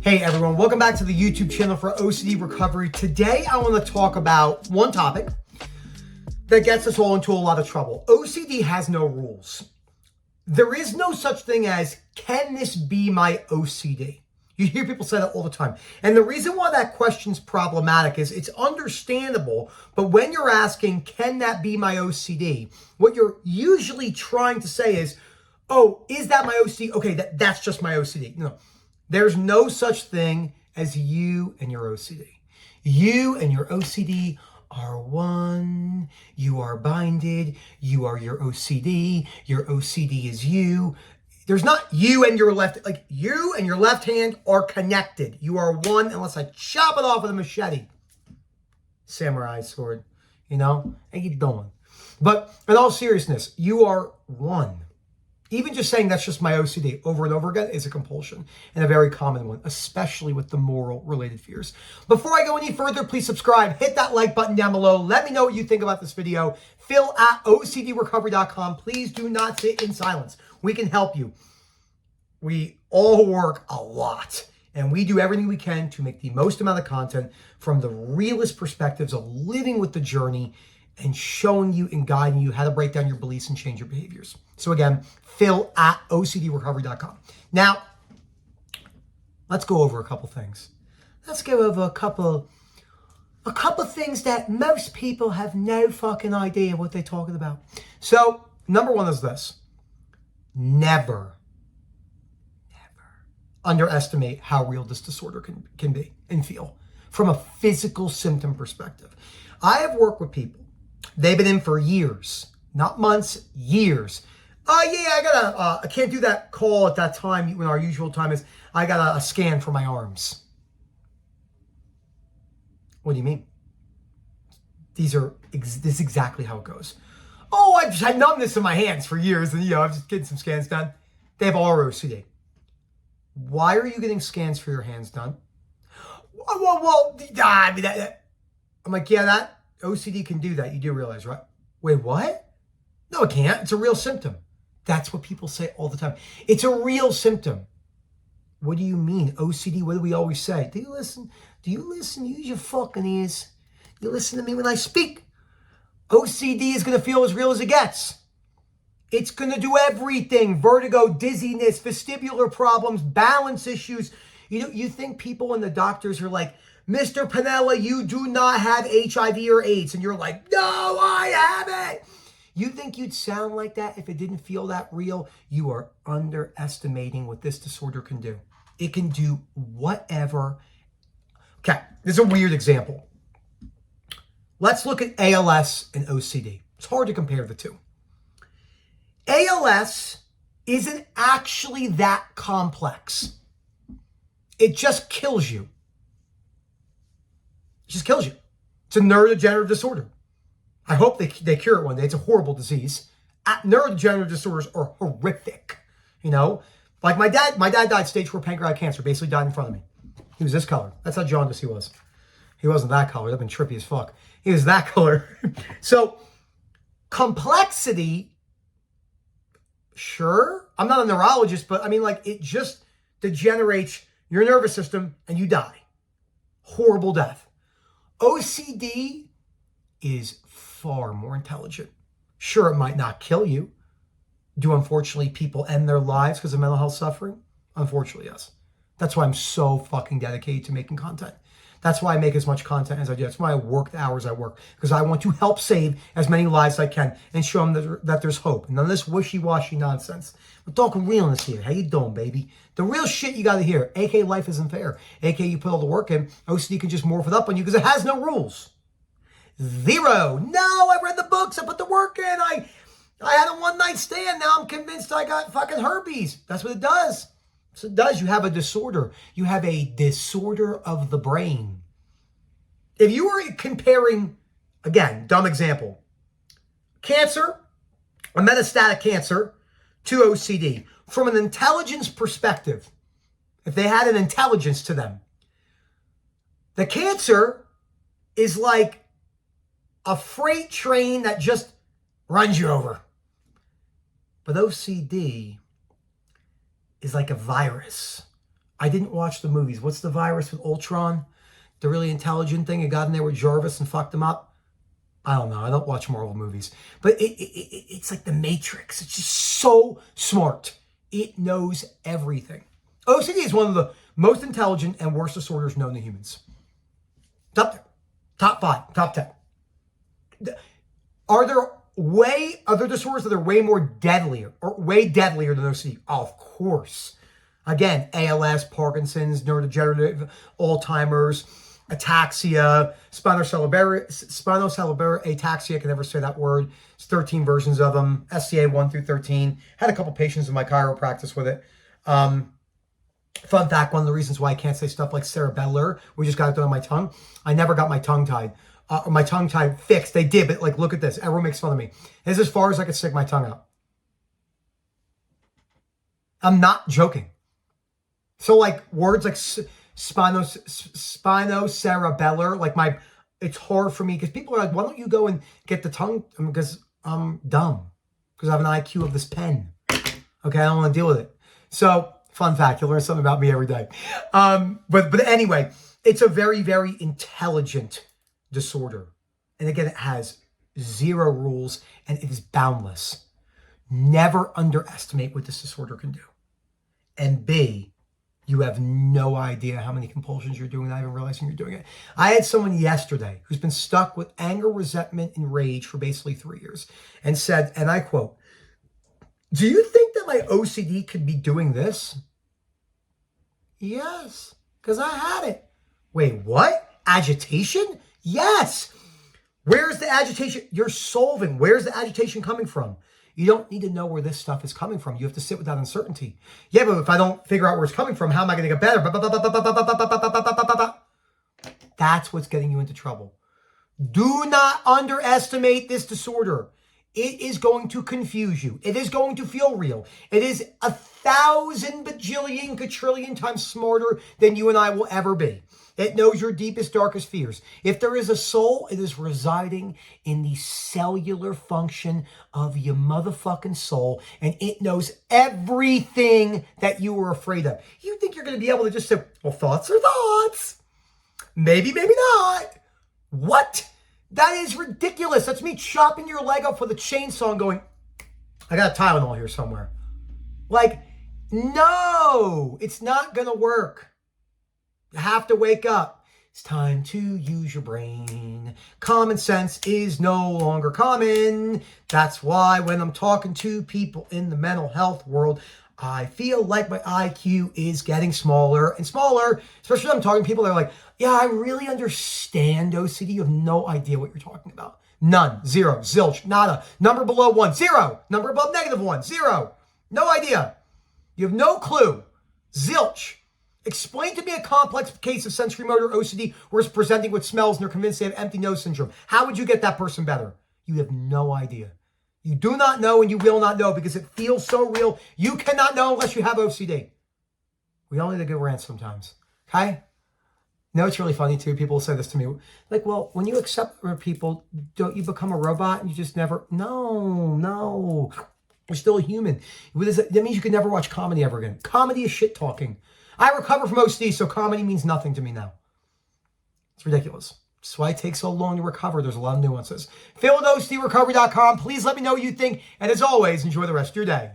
Hey everyone, welcome back to the YouTube channel for OCD recovery. Today I want to talk about one topic that gets us all into a lot of trouble. OCD has no rules. There is no such thing as, can this be my OCD? You hear people say that all the time. And the reason why that question's problematic is it's understandable, but when you're asking, can that be my OCD? What you're usually trying to say is, oh, is that my OCD? Okay, that's just my OCD. No. There's no such thing as you and your OCD. You and your OCD are one. You are binded. You are your OCD. Your OCD is you. There's not you and your left, like you and your left hand are connected. You are one unless I chop it off with a machete. Samurai sword, you know? How you doing? But in all seriousness, you are one. Even just saying that's just my OCD over and over again is a compulsion, and a very common one, especially with the moral-related fears. Before I go any further, please subscribe, hit that like button down below. Let me know what you think about this video. Phil at OCDrecovery.com. Please do not sit in silence. We can help you. We all work a lot, and we do everything we can to make the most amount of content from the realist perspectives of living with the journey and showing you and guiding you how to break down your beliefs and change your behaviors. So again, Phil at OCDrecovery.com. Now, let's go over a couple things. Let's go over a couple things that most people have no fucking idea what they're talking about. So, number one is this. Never underestimate how real this disorder can be and feel from a physical symptom perspective. I have worked with people. They've been in for years, not months, years. I can't do that call at that time when our usual time is, I got a scan for my arms. What do you mean? This is exactly how it goes. Oh, I've just had numbness in my hands for years and, I'm just getting some scans done. They have all OCD. Why are you getting scans for your hands done? I'm like, yeah, that OCD can do that. You do realize, right? Wait, what? No, it can't. It's a real symptom. That's what people say all the time. It's a real symptom. What do you mean? OCD, what do we always say? Do you listen? Use your fucking ears. You listen to me when I speak. OCD is going to feel as real as it gets. It's going to do everything. Vertigo, dizziness, vestibular problems, balance issues. You think people and the doctors are like, Mr. Pinella, you do not have HIV or AIDS. And you're like, no, I have it. You think you'd sound like that if it didn't feel that real? You are underestimating what this disorder can do. It can do whatever. Okay, this is a weird example. Let's look at ALS and OCD. It's hard to compare the two. ALS isn't actually that complex. It just kills you. It just kills you. It's a neurodegenerative disorder. I hope they cure it one day. It's a horrible disease. Neurodegenerative disorders are horrific. Like my dad died stage 4 pancreatic cancer, basically died in front of me. He was this color. That's how jaundiced he was. He wasn't that color. That'd been trippy as fuck. He was that color. So complexity, sure. I'm not a neurologist, but it just degenerates your nervous system and you die. Horrible death. OCD is far more intelligent. Sure, it might not kill you. Do, unfortunately, people end their lives because of mental health suffering? Unfortunately, yes. That's why I'm so fucking dedicated to making content. That's why I make as much content as I do. That's why I work the hours I work, because I want to help save as many lives as I can and show them that there's hope. None of this wishy-washy nonsense. We're talking realness here. How you doing, baby? The real shit you got to hear. A.K.A. life isn't fair. A.K.A. you put all the work in. OCD can just morph it up on you because it has no rules. Zero. No, I read the books. I put the work in. I had a one-night stand. Now I'm convinced I got fucking herpes. That's what it does. So it does. You have a disorder. You have a disorder of the brain. If you were comparing, again, dumb example, cancer, a metastatic cancer, to OCD, from an intelligence perspective, if they had an intelligence to them, the cancer is like a freight train that just runs you over. But OCD is like a virus, I didn't watch the movies. What's the virus with Ultron? The really intelligent thing. It got in there with Jarvis and fucked him up. I don't know. I don't watch Marvel movies. But it's like the Matrix. It's just so smart. It knows everything. OCD is one of the most intelligent and worst disorders known to humans. Top 10. Top 5. Top 10. Are there other disorders that are way more deadlier or way deadlier than OCD? Oh, of course. Again, ALS, Parkinson's, neurodegenerative, Alzheimer's, ataxia, spinocerebellar ataxia. I can never say that word. It's 13 versions of them. SCA 1 through 13. Had a couple patients in my chiropractic with it. Fun fact, one of the reasons why I can't say stuff like cerebellar, we just got it done on my tongue. I never got my tongue tied. My tongue tied fixed. They did, but like, look at this. Everyone makes fun of me. This is as far as I could stick my tongue out. I'm not joking. So like words like spinocerebellar, like it's hard for me because people are like, why don't you go and get the tongue? Because I'm dumb. Because I have an IQ of this pen. Okay, I don't want to deal with it. So, fun fact, you learn something about me every day. But anyway, it's a very, very intelligent disorder. And again, it has zero rules and it is boundless. Never underestimate what this disorder can do. And B, you have no idea how many compulsions you're doing, not even realizing you're doing it. I had someone yesterday who's been stuck with anger, resentment, and rage for basically 3 years and said, and I quote, "Do you think that my OCD could be doing this?" Yes, because I had it. Wait, what? Agitation? Yes. Where's the agitation? You're solving. Where's the agitation coming from? You don't need to know where this stuff is coming from. You have to sit with that uncertainty. Yeah, but if I don't figure out where it's coming from, how am I going to get better? That's what's getting you into trouble. Do not underestimate this disorder. It is going to confuse you. It is going to feel real. It is 1,000 bajillion quadrillion times smarter than you and I will ever be. It knows your deepest, darkest fears. If there is a soul, it is residing in the cellular function of your motherfucking soul, and it knows everything that you were afraid of. You think you're going to be able to just say, well, thoughts are thoughts. Maybe, maybe not. What? That is ridiculous. That's me chopping your leg up with a chainsaw and going, I got a Tylenol here somewhere. Like, no, it's not going to work. You have to wake up. It's time to use your brain. Common sense is no longer common. That's why when I'm talking to people in the mental health world, I feel like my IQ is getting smaller and smaller. Especially when I'm talking to people that are like, yeah, I really understand OCD. You have no idea what you're talking about. None. Zero. Zilch. Nada. Number below 1. 0. Number above -1. 0. No idea. You have no clue. Zilch. Explain to me a complex case of sensory motor OCD where it's presenting with smells and they're convinced they have empty nose syndrome. How would you get that person better? You have no idea. You do not know and you will not know because it feels so real. You cannot know unless you have OCD. We all need a good rant sometimes. Okay? No, it's really funny too. People say this to me. Like, well, when you accept people, don't you become a robot and you just never... No. You're still a human. That means you can never watch comedy ever again. Comedy is shit talking. I recover from OCD, so comedy means nothing to me now. It's ridiculous. That's why it takes so long to recover. There's a lot of nuances. Phil at OCDrecovery.com. Please let me know what you think. And as always, enjoy the rest of your day.